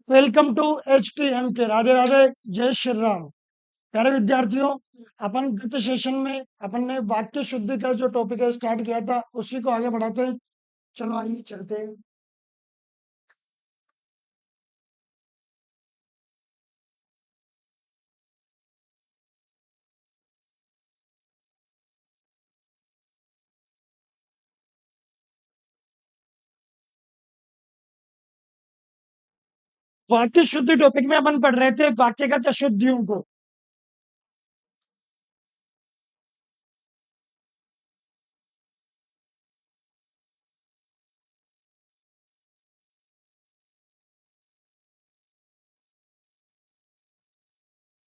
Welcome to H T M K. Radhe Radhe, जय श्री राम। प्यारे विद्यार्थियों, अपन गत सेशन में अपन ने वाक्य शुद्धि का जो टॉपिक है स्टार्ट किया था, उसी को आगे बढ़ाते हैं। चलो आइए चलते हैं। वाक्य शुद्धि टॉपिक में अपन पढ़ रहे थे वाक्यगत अशुद्धियों को।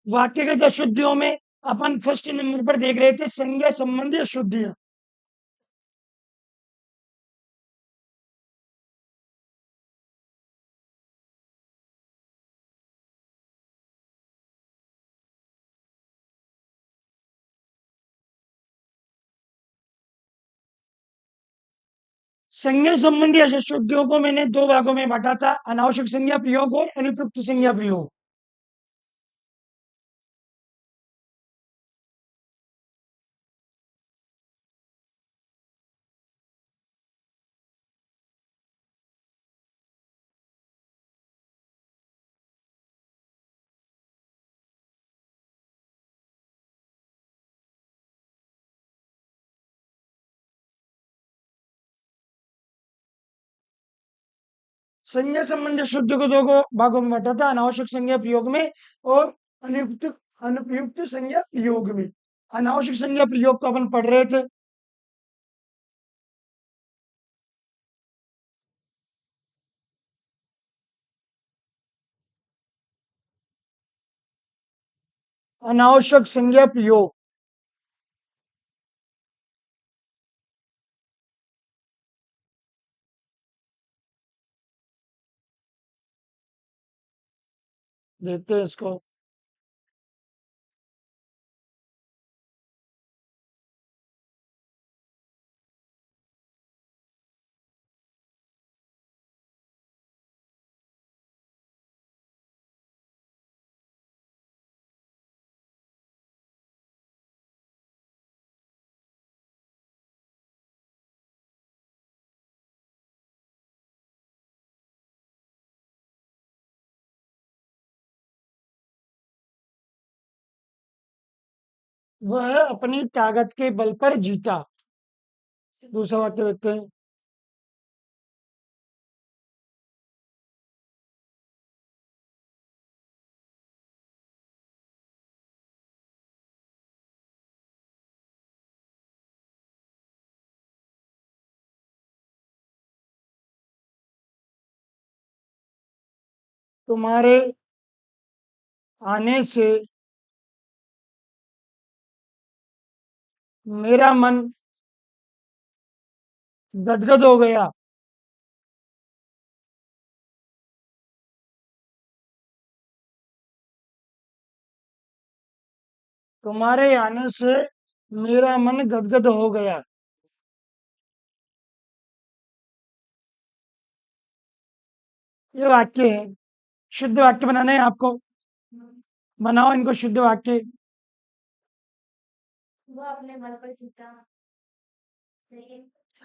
वाक्यगत अशुद्धियों में अपन फर्स्ट नंबर पर देख रहे थे संज्ञा संबंधी अशुद्धियां। संज्ञा संबंधी अशुद्धियों को मैंने दो भागों में बांटा था, अनावश्यक संज्ञा प्रयोग और अनुपयुक्त संज्ञा प्रयोग। संज्ञा संबंधी शुद्ध को दो भागों में बांटा था, अनावश्यक संज्ञा प्रयोग में और अनुपयुक्त अनुपयुक्त संज्ञा प्रयोग में। अनावश्यक संज्ञा प्रयोग को अपन पढ़ रहे थे। अनावश्यक संज्ञा प्रयोग देखते हैं इसको। वह अपनी ताकत के बल पर जीता। दूसरा वाक्य देखते हैं। तुम्हारे आने से मेरा मन गदगद हो गया। तुम्हारे आने से मेरा मन गदगद हो गया। ये वाक्य है। शुद्ध वाक्य बनाना है आपको। बनाओ इनको शुद्ध वाक्य।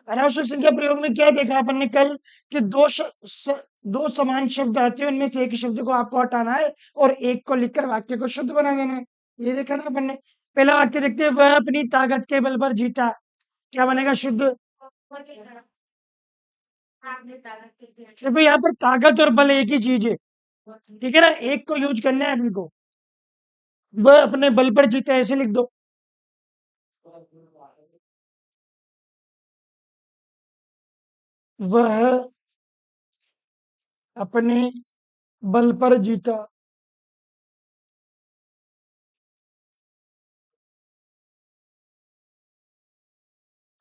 अनावश्यक संख्या प्रयोग में क्या देखा अपन ने कल कि दो समान शब्द आते हैं, उनमें से एक शब्द को आपको हटाना है और एक को लिखकर वाक्य को शुद्ध बना देना है। ये देखा ना अपन ने। पहला वाक्य देखते हैं, वह अपनी ताकत के बल पर जीता। क्या बनेगा शुद्ध? देखो यहाँ पर ताकत और बल एक ही चीज है। ठीक है ना, एक को यूज करना है अभी को। वह अपने बल पर जीता ऐसे लिख दो। वह अपने बल पर जीता।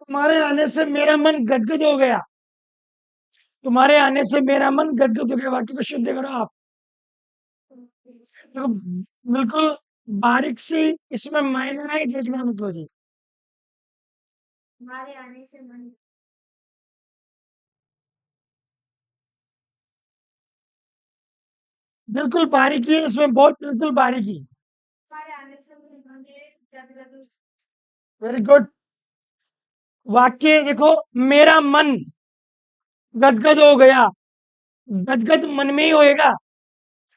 तुम्हारे आने से मेरा मन गदगद हो गया। तुम्हारे आने से मेरा मन गदगद हो गया, वाक्य को शुद्ध करो आप। देखो, बिल्कुल बारीक सी इसमें मायने नहीं देखना मतलब जी। बिल्कुल बारीकी है इसमें, बहुत बिल्कुल बारीकी। Very good. वाक्य देखो, मेरा मन गदगद हो गया। गदगद मन में ही होएगा,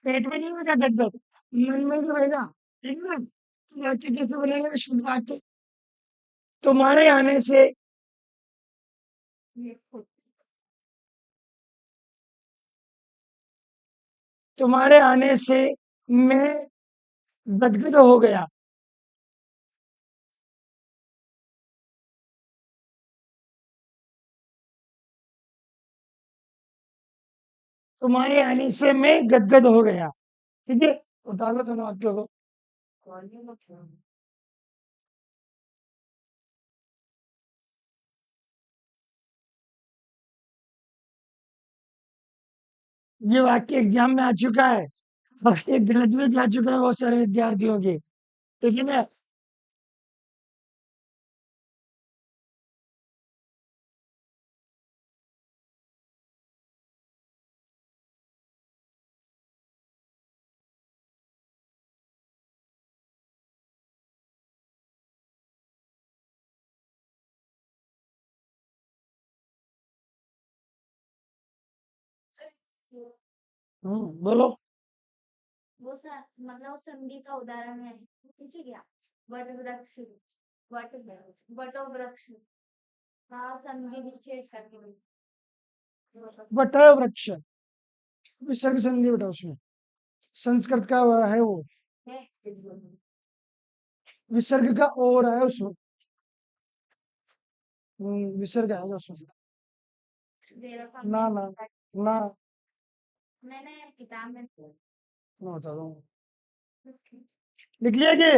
पेट में नहीं होगा गदगद, मन में ही होएगा। ठीक है ना? तो वाक्य कैसे बनेगा? शुद्ध वाक्य, तुम्हारे आने से, तुम्हारे आने से मैं गदगद हो गया। तुम्हारे आने से मैं गदगद हो गया। ठीक है, उतारो दोनों वाक्यों को। ये वाक्य एग्जाम में आ चुका है और ये गलत भी जा चुका है बहुत सारे विद्यार्थियों के। ठीक है ना? बोलो। बटाया वृक्ष, विसर्ग संधि बेटा उसमें, संस्कृत का है वो, विसर्ग का और है उसमें। विसर्ग आएगा उसमें। ना ना ना, मैं बता दूँ। लिख लिया कि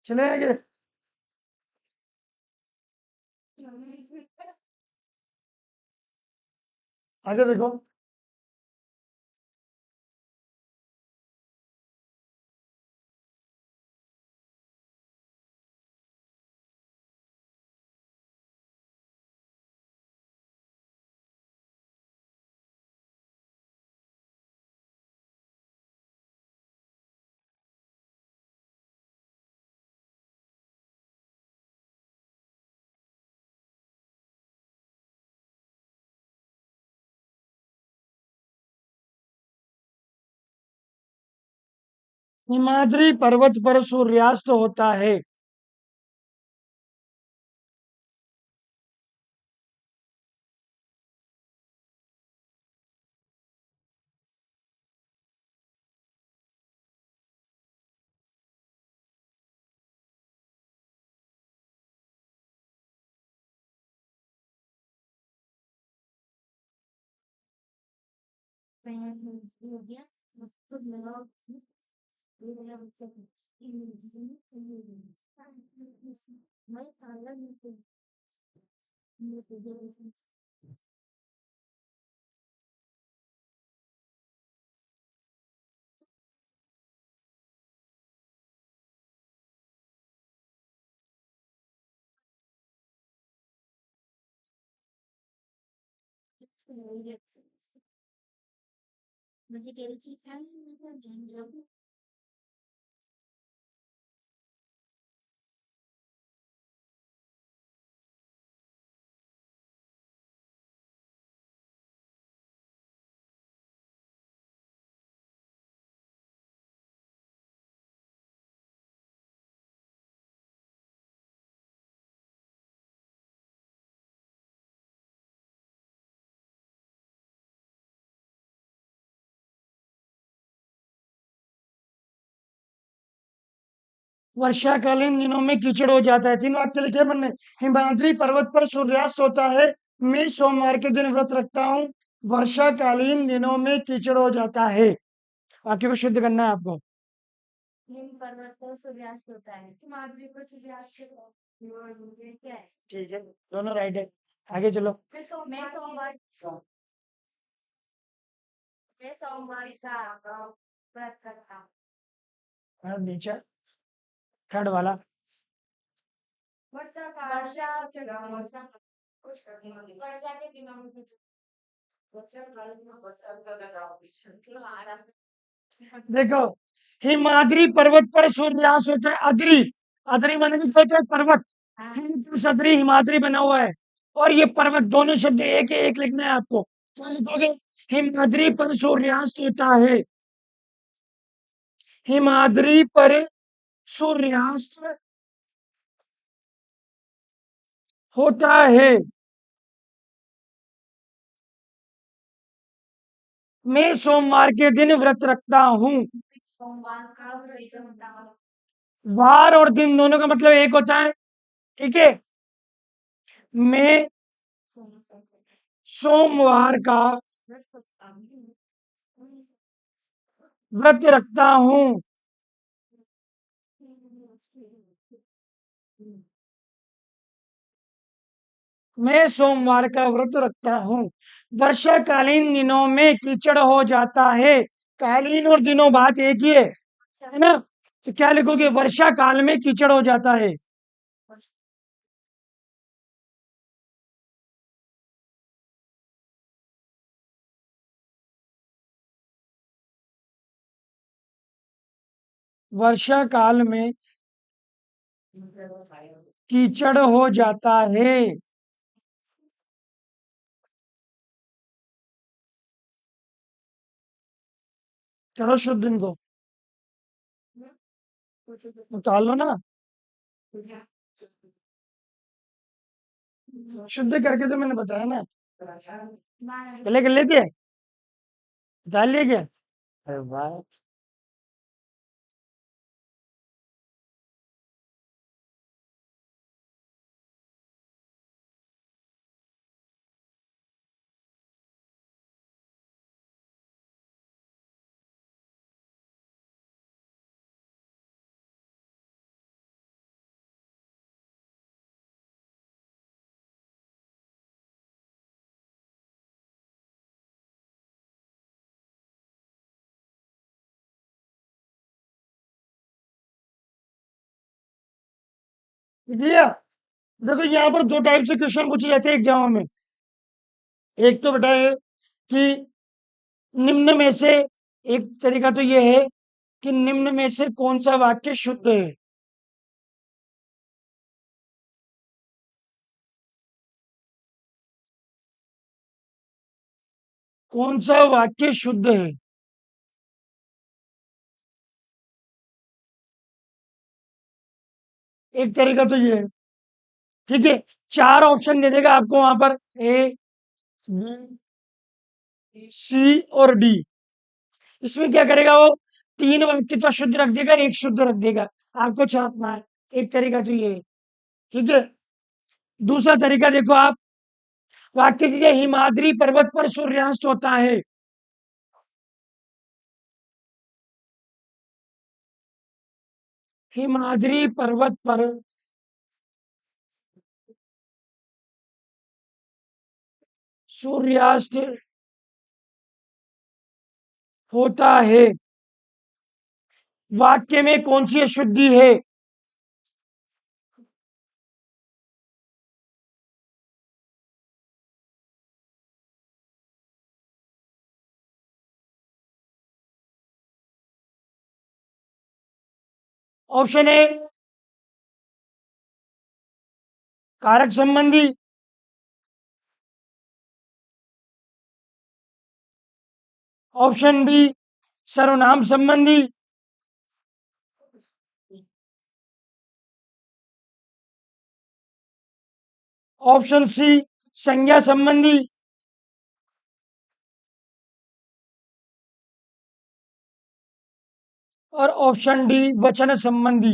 चले आगे। आगे देखो। हिमाद्री पर्वत पर सूर्यास्त होता है। वर्षाकालीन दिनों में कीचड़ हो जाता है। तीन वाक्य लिखे बनने। हिमाद्री पर्वत पर सूर्यास्त होता है। मैं सोमवार के दिन व्रत रखता हूँ। वर्षाकालीन दिनों में कीचड़ हो जाता है। वाक्य को शुद्ध करना है आपको। पर्वत पर सूर्यास्त होता है, हिमाद्री पर सूर्यास्त क्या है? ठीक है, दोनों राइट है। आगे चलो। मैं सोमवार का व्रत करता हूँ। हाँ, नीचे थर्ड वाला। वर्षा वर्षा के दिनों में देखो, हिमाद्री पर्वत पर सूर्यास्त होता है। अद्री, अद्री माने भी क्या होता है? पर्वत। हिम प्लस अद्री हिमाद्री बना हुआ है, और ये पर्वत दोनों शब्द एक एक लिखना है आपको। क्या लिखोगे? हिमाद्री पर सूर्यास्त होता है। हिमाद्री पर सूर्यास्त होता है। मैं सोमवार के दिन व्रत रखता हूँ। सोमवार का व्रत करता हूँ। वार और दिन दोनों का मतलब एक होता है। ठीक है, मैं सोमवार का व्रत रखता हूँ। मैं सोमवार का व्रत रखता हूँ। वर्षाकालीन दिनों में कीचड़ हो जाता है। कालीन और दिनों बात एक ही है ना? तो क्या लिखोगे? वर्षा काल में कीचड़ हो जाता है। वर्षा काल में कीचड़ हो जाता है। करो शुद्ध इनको, निकाल लो ना। शुद्ध करके तो मैंने बताया ना। पहले कर लेती है, डाल लिया क्या? अरे वाह। लिया। देखो, यहाँ पर दो टाइप से क्वेश्चन पूछे जाते हैं एग्जाम में। एक तो बेटा है कि निम्न में से, एक तरीका तो ये है कि निम्न में से कौन सा वाक्य शुद्ध है। कौन सा वाक्य शुद्ध है? एक तरीका तो ये है। ठीक है, चार ऑप्शन दे देगा आपको वहां पर, ए बी सी और डी। इसमें क्या करेगा वो? तीन वाक्य तो शुद्ध रख देगा, एक शुद्ध रख देगा। आपको छापना है। एक तरीका तो ये है। ठीक है, दूसरा तरीका देखो आप। वाक्य के हिमाद्री पर्वत पर सूर्यास्त होता है। हिमाद्री पर्वत पर सूर्यास्त होता है। वाक्य में कौन सी अशुद्धि है? ऑप्शन ए कारक संबंधी, ऑप्शन बी सर्वनाम संबंधी, ऑप्शन सी संज्ञा संबंधी, और ऑप्शन डी वचन संबंधी।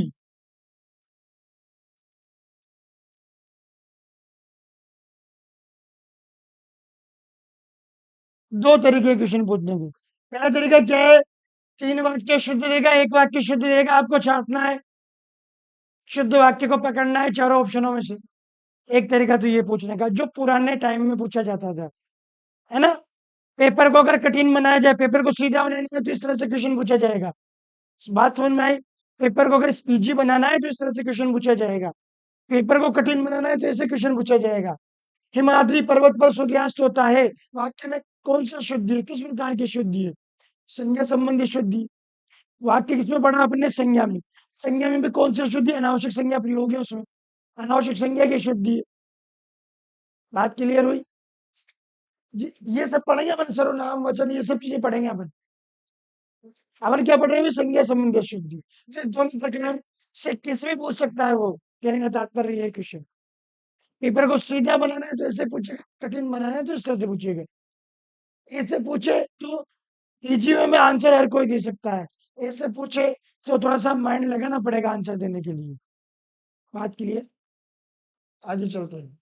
दो तरीके के क्वेश्चन पूछने के। पहला तरीका क्या है 3 वाक्य शुद्ध देगा, 1 वाक्य शुद्ध देगा, आपको छापना है। शुद्ध वाक्य को पकड़ना है चारों ऑप्शनों में से। एक तरीका तो ये पूछने का जो पुराने टाइम में पूछा जाता था, है ना? पेपर को अगर कठिन बनाया जाए, पेपर को सीधा बनाना है तो इस तरह से क्वेश्चन पूछा जाएगा। बात समझ में आई? पेपर को अगर इजी बनाना है तो इस तरह से क्वेश्चन पूछा जाएगा। पेपर को कठिन बनाना है तो ऐसे क्वेश्चन पूछा जाएगा। हिमाद्री पर्वत पर सूर्यास्त होता है, वाक्य में कौन सा शुद्धि है, किस प्रकार की शुद्धि है? संज्ञा संबंधी शुद्धि। वाक्य किसमें पढ़ा आपने? संज्ञा में। संज्ञा में भी कौन सी शुद्धि? अनावश्यक संज्ञा प्रयोग है उसमें, अनावश्यक संज्ञा की शुद्धि है। बात क्लियर हुई? ये सब पढ़ेंगे अपन, सर्वनाम वचन ये सब चीजें पढ़ेंगे अपन। अपन क्या पढ़ रहे हैं? संज्ञा संबंधी शुद्धि। जो दोनों प्रकार से किसी भी पूछ सकता है, वो कहने का तात्पर्य ये क्वेश्चन। पेपर को सीधा बनाना है तो ऐसे पूछेगा, कठिन बनाना है तो इस तरह से पूछेगा। ऐसे पूछे तो इजी वे में आंसर हर कोई दे सकता है, ऐसे पूछे तो थोड़ा सा माइंड लगाना पड़ेगा आंसर देने के लिए। बात क्लियर? आगे चलते हैं।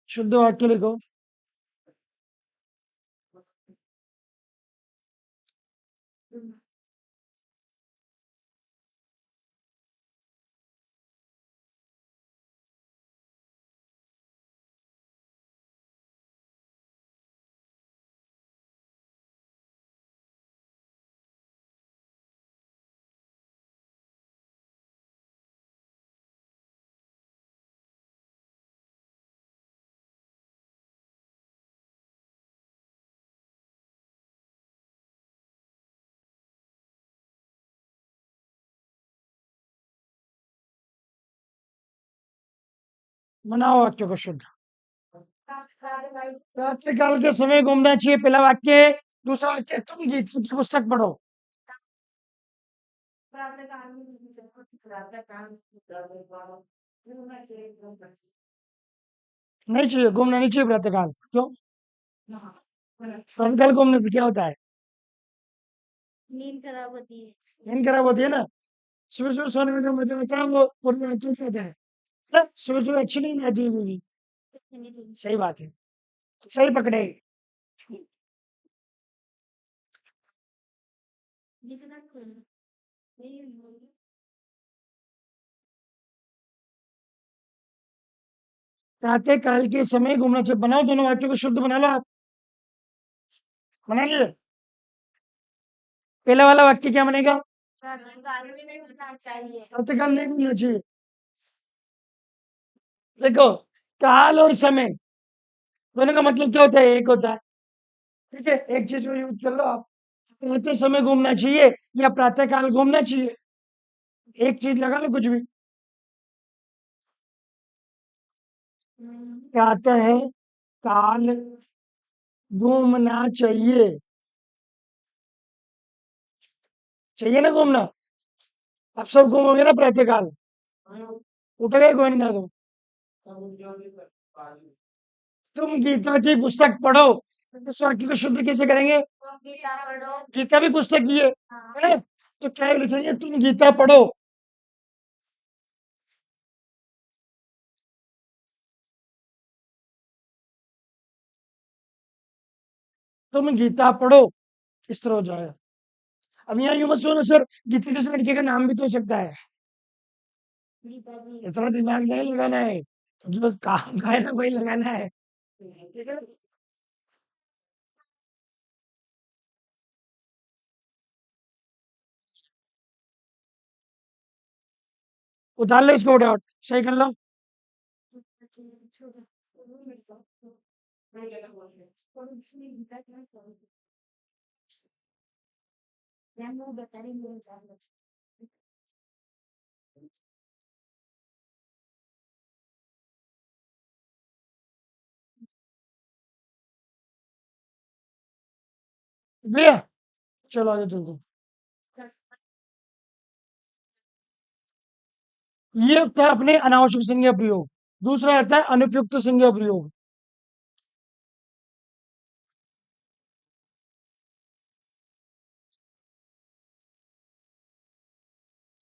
शुद्ध वाक्य लिखो। बनाओ वाक्य को शुद्ध। प्रातःकाल के समय घूमना चाहिए, पहला वाक्य। दूसरा वाक्य, तुम गीत की पुस्तक पढ़ो। नहीं चाहिए, घूमना नहीं चाहिए प्रातःकाल। क्यों? प्रातःकाल घूमने से क्या होता है? नींद खराब होती है। नींद खराब होती है ना। सुबह सुबह सोने में जो मजा होता है वो पूरे रात में होता है ना? सुबह सुबह अच्छी नींद आती है क्योंकि। सही बात है, सही पकड़े। प्रातः काल के समय घूमना चाहिए। बनाओ, दोनों वाक्यों को शुद्ध बना लो आप। बना लिए? पहला वाला वाक्य क्या बनेगा? प्रातःकाल में नहीं उठना चाहिए। प्रातःकाल नहीं घूमना चाहिए। देखो, काल और समय दोनों का मतलब क्या होता है? एक होता है। ठीक है, एक चीज को यूज कर लो आप। प्रातः समय घूमना चाहिए या प्रातः काल घूमना चाहिए, एक चीज लगा लो कुछ भी। प्रातः काल घूमना चाहिए। चाहिए ना घूमना? अब सब घूमोगे ना प्रातः काल, उठेगा ही कोई नहीं था तो। तुम गीता की पुस्तक पढ़ो। इस वाक्य को शुद्ध कैसे करेंगे? गीता पढ़ो। गीता भी पुस्तक की है हाँ। है ना? तो क्या लिखेंगे? तुम गीता पढ़ो। तुम गीता पढ़ो, इस तरह हो जाएगा। अब यहाँ यूं मत सोचो सर, गीता किसी लड़के का नाम भी तो हो सकता है। गीता जी। इतना दिमाग नहीं लगाना है, जो काम का है ना वही लगाना है। ठीक है? उतार लो इसको, उठाओ, सही कर लो। भैया चलो आगे चलते हैं। ये था अपने अनावश्यक संज्ञा प्रयोग। दूसरा आता है अनुपयुक्त संज्ञा प्रयोग।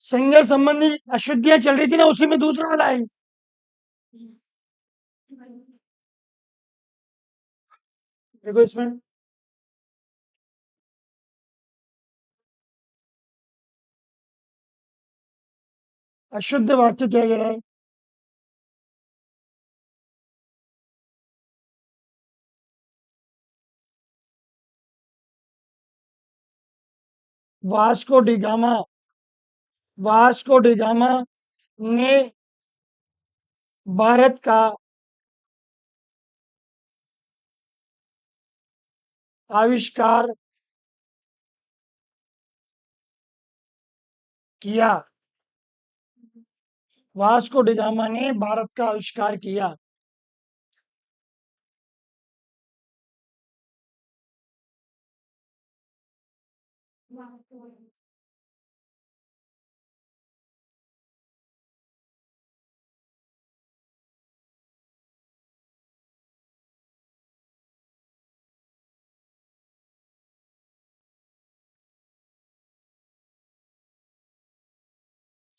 संज्ञा संबंधी अशुद्धियां चल रही थी ना, उसी में दूसरा वाला है। देखो इसमें अशुद्ध वाक्य क्या कह रहा है? वास्को डिगामा वास्को डिगामा ने भारत का आविष्कार किया। वास्को डिगामा ने भारत का आविष्कार किया।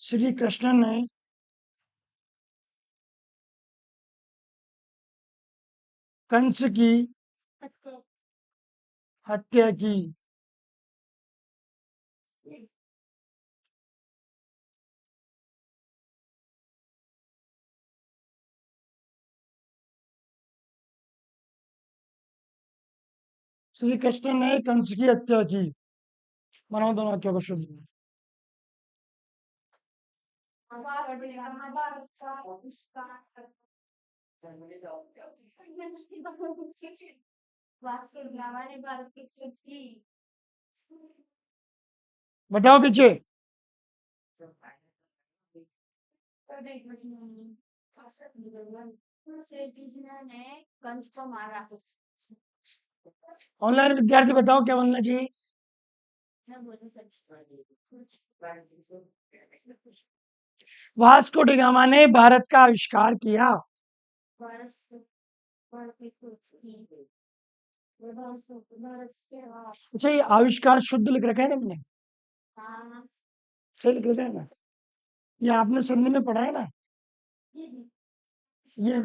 श्री कृष्ण ने कंस की हत्या की। श्री कृष्ण ने कंस की हत्या की। बनाओ दोनों वाक्यों को शुद्ध। वास्को डिगामा ने भारत की खोज की। बताओ पीछे। श्री कृष्ण ने कंस को मारा। ऑनलाइन विद्यार्थी बताओ क्या बनना चाहिए? मैं बोली सर। वास्को डिगामा ने भारत का आविष्कार किया। भारत भारत की खोज की। भारत के बाद अच्छा, ये आविष्कार शुद्ध लिख रखा है ना मैंने? हाँ सही लिख रखा है ना? ये आपने संधि में पढ़ा है ना? ये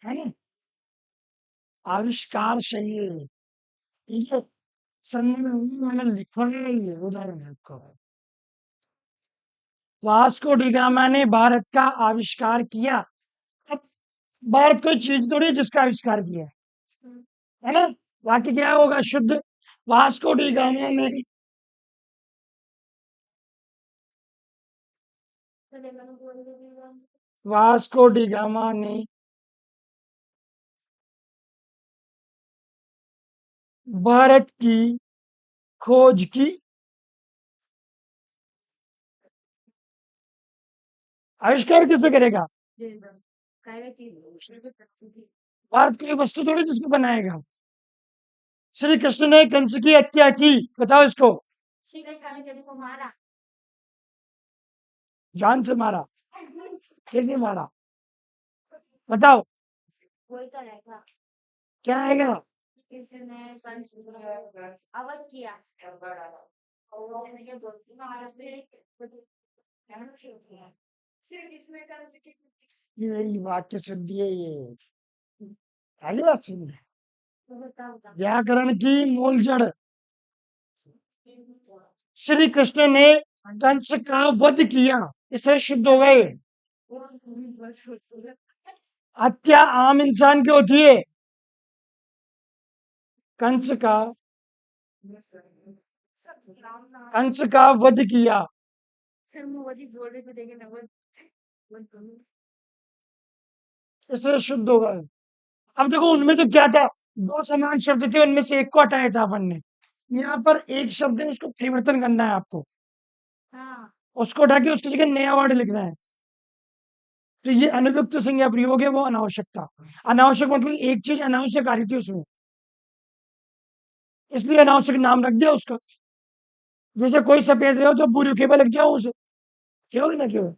है ना? आविष्कार सही है, ठीक है। संधि में मैंने लिखा है, ये उदाहरण रखो। वास्को डिगामा ने भारत का आविष्कार किया। अब भारत कोई चीज थोड़ी है जिसका आविष्कार किया है ना? वाक्य क्या होगा? शुद्ध। वास्को डिगामा ने वास्को डिगामा ने भारत की खोज की। आविष्कार किससे करेगा? भारत कोई वस्तु थोड़ी जिसको बनाएगा। श्री कृष्ण ने कंस की हत्या की। बताओ इसको। श्री कृष्ण ने कंस को मारा। जान से मारा? किसने मारा? बताओ वही तो रहेगा। क्या आएगा? कृष्ण ने कंस को अवध किया। और ये बोलती भारत में श्री कृष्ण ने कंस की ये वाक्य सिद्धि है ये। आगे बात सुन। बताओ व्याकरण की मूल जड़। श्री कृष्ण ने कंस का वध किया, इससे शुद्ध हो गए। हत्या आम इंसान की होती है। कंस का कंस का वध किया। सर मोदी बोल रहे थे देखे ना वो इससे शुद्ध हो गए। अब देखो उनमें तो क्या था, दो समान शब्द थे, उनमें से एक को हटाया था अपन ने। यहाँ पर एक शब्द है, उसको परिवर्तन करना है आपको। हाँ उसको हटा के उसकी जगह नया वर्ड लिखना है। तो ये अनुपयुक्त संज्ञा प्रयोग है, वो अनावश्यक था। अनावश्यक मतलब एक चीज अनावश्यक आ रही थी उसमें, इसलिए अनावश्यक नाम रख दिया उसका। जैसे कोई सफेद रहे हो तो बुरी केवल लग जाओ उसे, क्यों ना क्यों।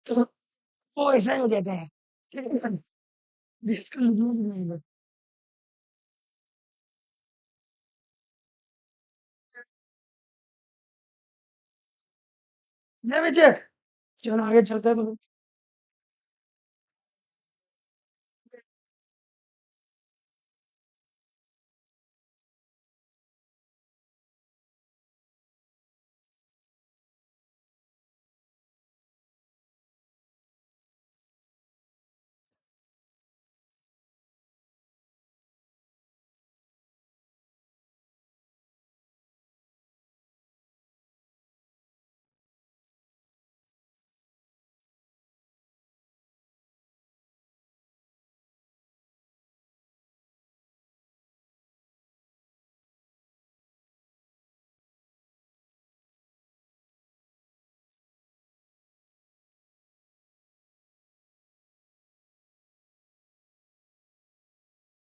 तो वो ऐसा ही हो जाता है। जिसको लिखना नहीं आता। ले बच्चे, चलो आगे चलते हैं तो।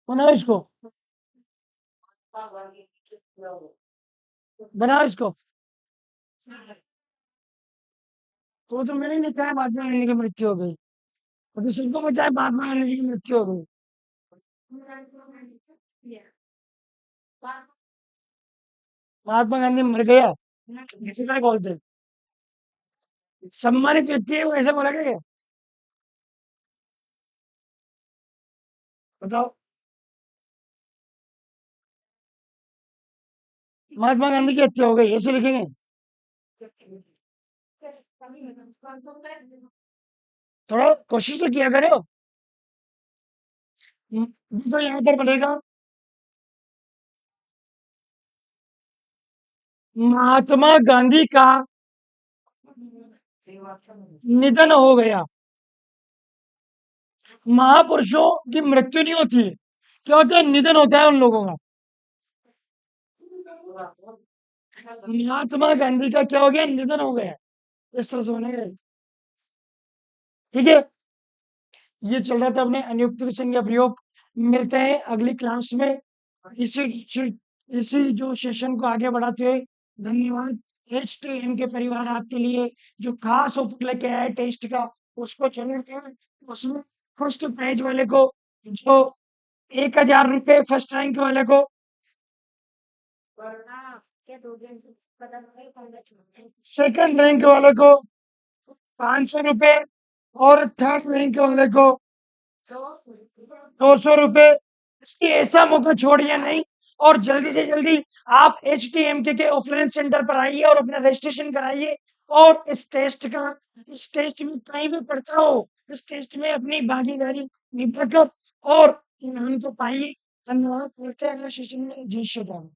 बनाओ इसको, बनाओ इसको। तो मैंने नहीं कहा महात्मा गांधी की मृत्यु हो गई। अभी सबको पता है महात्मा गांधी जी की मृत्यु हो गई। महात्मा गांधी मर गया, किसी का बोलते सम्मानित व्यक्ति है वो, ऐसा बोला क्या? बताओ। महात्मा गांधी की हत्या हो गई ऐसे लिखेंगे? थोड़ा कोशिश तो किया करो। तो यहाँ पर बनेगा महात्मा गांधी का निधन हो गया। महापुरुषों की मृत्यु नहीं होती है, क्या होता है? निधन होता है उन लोगों का। महात्मा गांधी का क्या हो गया? निधन हो गया। इस तरह से बनेगा। ठीक है, ये चल रहा था अपने अनुयुक्त विसर्ग का प्रयोग। मिलते हैं अगली क्लास में इसी इसी जो सेशन को आगे बढ़ाते हुए। धन्यवाद। HTM के परिवार आपके लिए जो खास ऑफर लेके आया है टेस्ट का, उसको जरूर करें। उसमें फर्स्ट पेज वाले को जो 1000 रुपये, फर्स्ट रैंक वाले को सेकंड रैंक वाले को 500 रुपये और थर्ड रैंक वाले को 200 रुपये। इसकी ऐसा मौका छोड़िए नहीं। और जल्दी से जल्दी आप HTMK के ऑफलाइन सेंटर पर आइए और अपना रजिस्ट्रेशन कराइए। और इस टेस्ट में कहीं भी पढ़ता हो, इस टेस्ट में अपनी भागीदारी निभाकर और इनाम को पाइए। धन्यवाद। मिलते हैं अगले सेशन में। जय श्री राम।